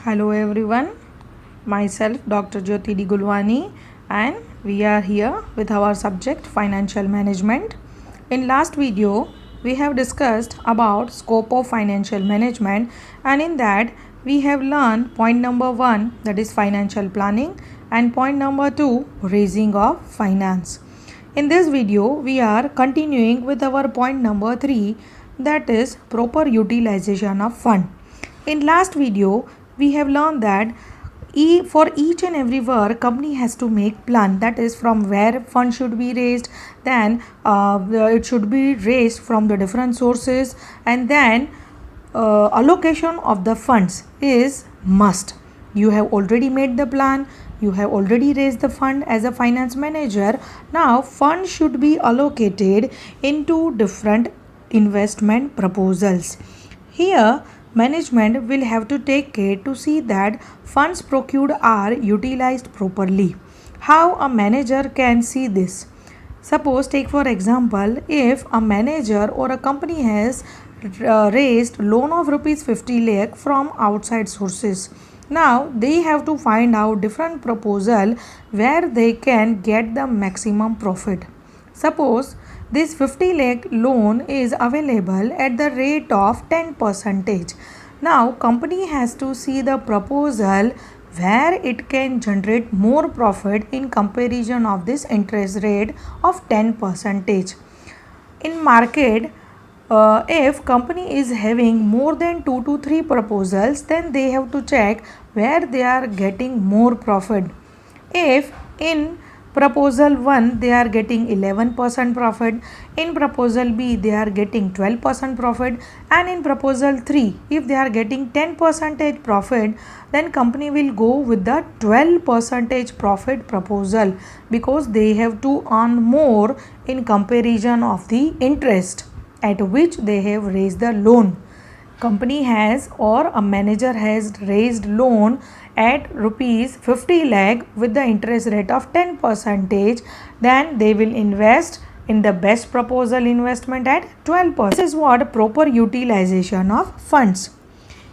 Hello everyone, myself Dr. Jyoti D. Gulwani, and we are here with our subject financial management. In last video we have discussed about scope of financial management, and in that we have learned point number 1, that is financial planning, and point number 2, raising of finance. In this video we are continuing with our point number 3, that is proper utilization of fund. In last video we have learned that for each and every work company has to make plan, that is from where fund should be raised, then it should be raised from the different sources, and then allocation of the funds is must. You have already made the plan, you have already raised the fund as a finance manager. Now fund should be allocated into different investment proposals. Here management will have to take care to see that funds procured are utilized properly. How a manager can see this? Suppose, take for example, if a manager or a company has raised loan of rupees 50 lakh from outside sources. Now they have to find out different proposal where they can get the maximum profit. Suppose this 50 lakh loan is available at the rate of 10%. Now company has to see the proposal where it can generate more profit in comparison of this interest rate of 10%. In market, if company is having more than 2 to 3 proposals, then they have to check where they are getting more profit. If in proposal 1 they are getting 11% profit, in proposal B they are getting 12% profit, and in proposal 3 if they are getting 10% profit, then company will go with the 12% profit proposal, because they have to earn more in comparison of the interest at which they have raised the loan. Company has, or a manager has raised loan at rupees 50 lakh with the interest rate of 10%, then they will invest in the best proposal investment at 12%. This is what proper utilization of funds.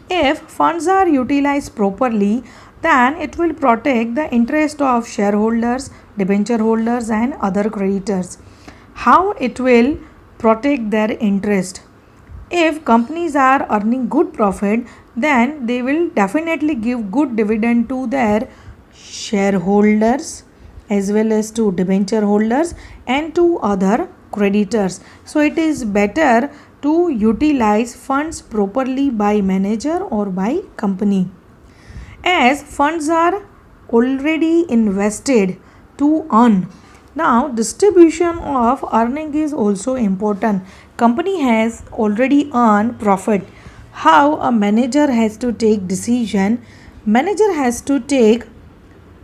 If funds are utilized properly, then it will protect the interest of shareholders, debenture holders and other creditors. How it will protect their interest? If companies are earning good profit, then they will definitely give good dividend to their shareholders as well as to debenture holders and to other creditors. So it is better to utilize funds properly by manager or by company. As funds are already invested to earn, now distribution of earning is also important. Company has already earned profit. How a manager has to take decision? Manager has to take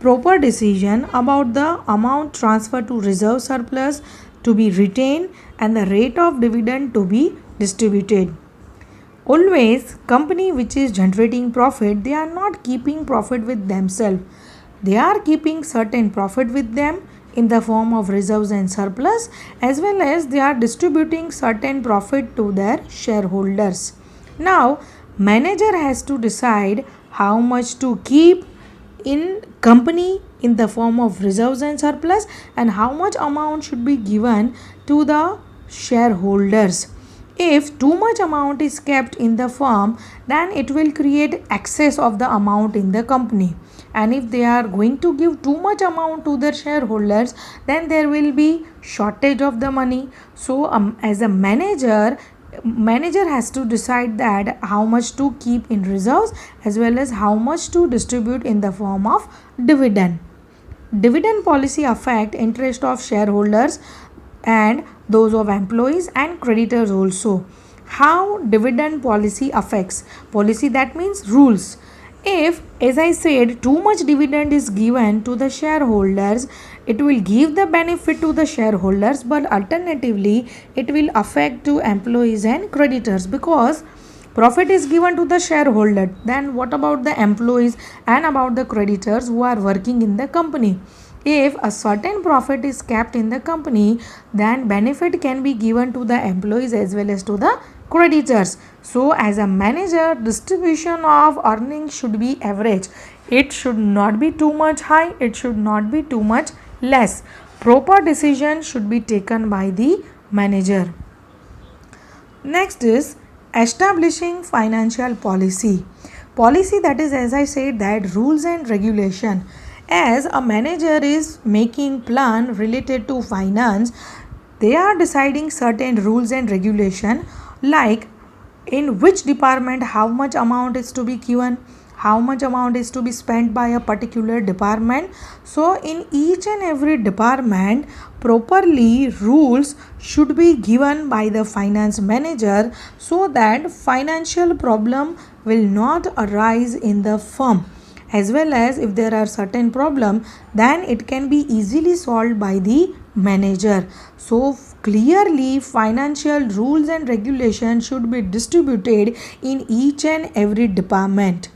proper decision about the amount transferred to reserve surplus to be retained and the rate of dividend to be distributed. Always company which is generating profit, they are not keeping profit with themselves. They are keeping certain profit with them in the form of reserves and surplus, as well as they are distributing certain profit to their shareholders. Now manager has to decide how much to keep in company in the form of reserves and surplus and how much amount should be given to the shareholders. If too much amount is kept in the firm, then it will create excess of the amount in the company, and if they are going to give too much amount to their shareholders, then there will be shortage of the money. So as a manager has to decide that how much to keep in reserves as well as how much to distribute in the form of dividend. Dividend policy affect interest of shareholders and those of employees and creditors also. How dividend policy affects? Policy, that means rules. If, as I said, too much dividend is given to the shareholders, it will give the benefit to the shareholders, but alternatively it will affect to employees and creditors, because profit is given to the shareholder. Then what about the employees and about the creditors who are working in the company? If a certain profit is kept in the company, then benefit can be given to the employees as well as to the creditors. So as a manager, distribution of earnings should be average. It should not be too much high, it should not be too much less. Proper decision should be taken by the manager. Next is establishing financial policy. Policy, that is, as I said, that rules and regulation. As a manager is making plan related to finance, they are deciding certain rules and regulation, like in which department how much amount is to be given, how much amount is to be spent by a particular department. So in each and every department, properly rules should be given by the finance manager, so that financial problem will not arise in the firm, as well as if there are certain problem, then it can be easily solved by the manager. So clearly financial rules and regulations should be distributed in each and every department.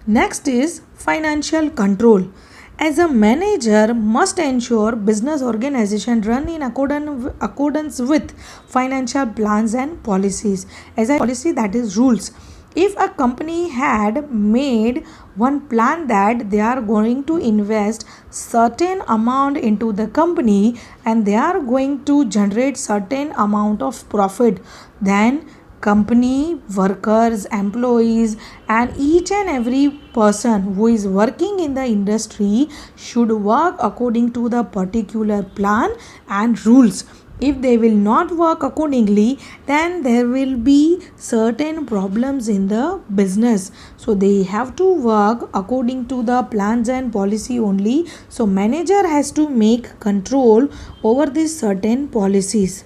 Next is financial control. As a manager must ensure business organization run in accordance with financial plans and policies. As a policy, that is rules. If a company had made one plan that they are going to invest certain amount into the company and they are going to generate certain amount of profit, then company, workers, employees, and each and every person who is working in the industry should work according to the particular plan and rules. If they will not work accordingly, then there will be certain problems in the business. So they have to work according to the plans and policy only. So manager has to make control over these certain policies.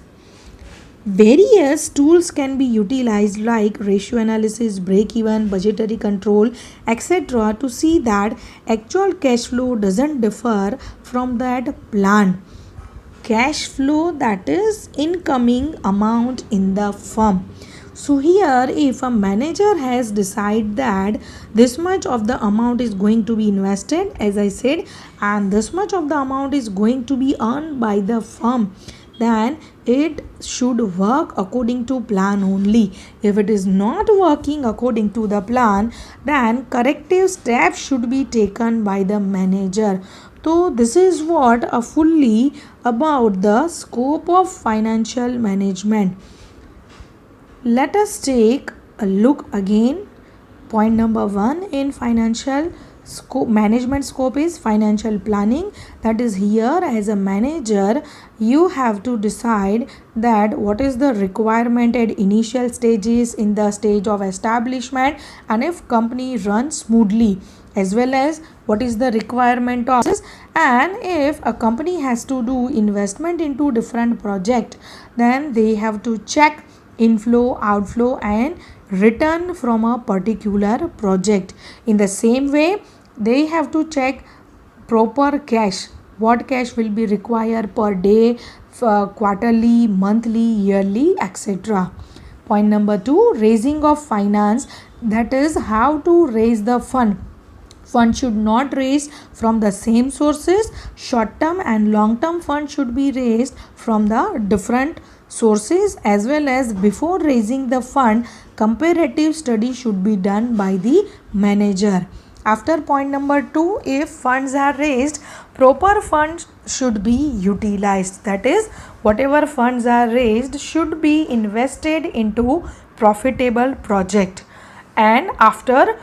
Various tools can be utilized like ratio analysis, break-even, budgetary control, etc. to see that actual cash flow doesn't differ from that plan. Cash flow, that is incoming amount in the firm. So here if a manager has decided that this much of the amount is going to be invested, as I said, and this much of the amount is going to be earned by the firm, then it should work according to plan only. If it is not working according to the plan, then corrective steps should be taken by the manager. So this is what fully about the scope of financial management. Let us take a look again. Point number 1 in financial management scope is financial planning. That is, here as a manager you have to decide that what is the requirement at initial stages, in the stage of establishment, and if company runs smoothly, as well as what is the requirement of this, and if a company has to do investment into different project, then they have to check inflow, outflow, and return from a particular project. In the same way, they have to check proper cash, what cash will be required per day, quarterly, monthly, yearly, etc. Point number 2, raising of finance, that is how to raise the fund. Fund should not raise from the same sources. Short term and long term fund should be raised from the different sources, as well as before raising the fund, comparative study should be done by the manager. After point number 2, if funds are raised, proper funds should be utilized. That is, whatever funds are raised should be invested into profitable project. And after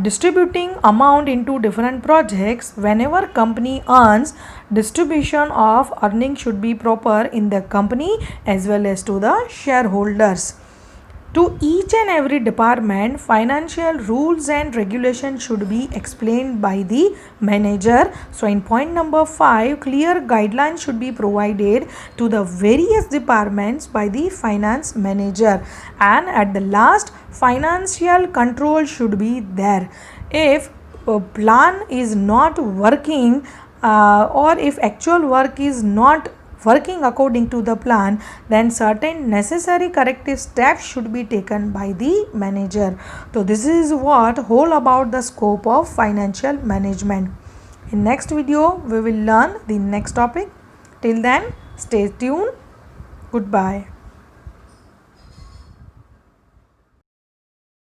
distributing amount into different projects, whenever company earns, distribution of earning should be proper in the company as well as to the shareholders. To each and every department, financial rules and regulations should be explained by the manager. So in point number 5, clear guidelines should be provided to the various departments by the finance manager. And at the last, financial control should be there. If a plan is not working or if actual work is not working according to the plan, then certain necessary corrective steps should be taken by the manager. So this is what whole about the scope of financial management. In next video we will learn the next topic. Till then, stay tuned. Goodbye.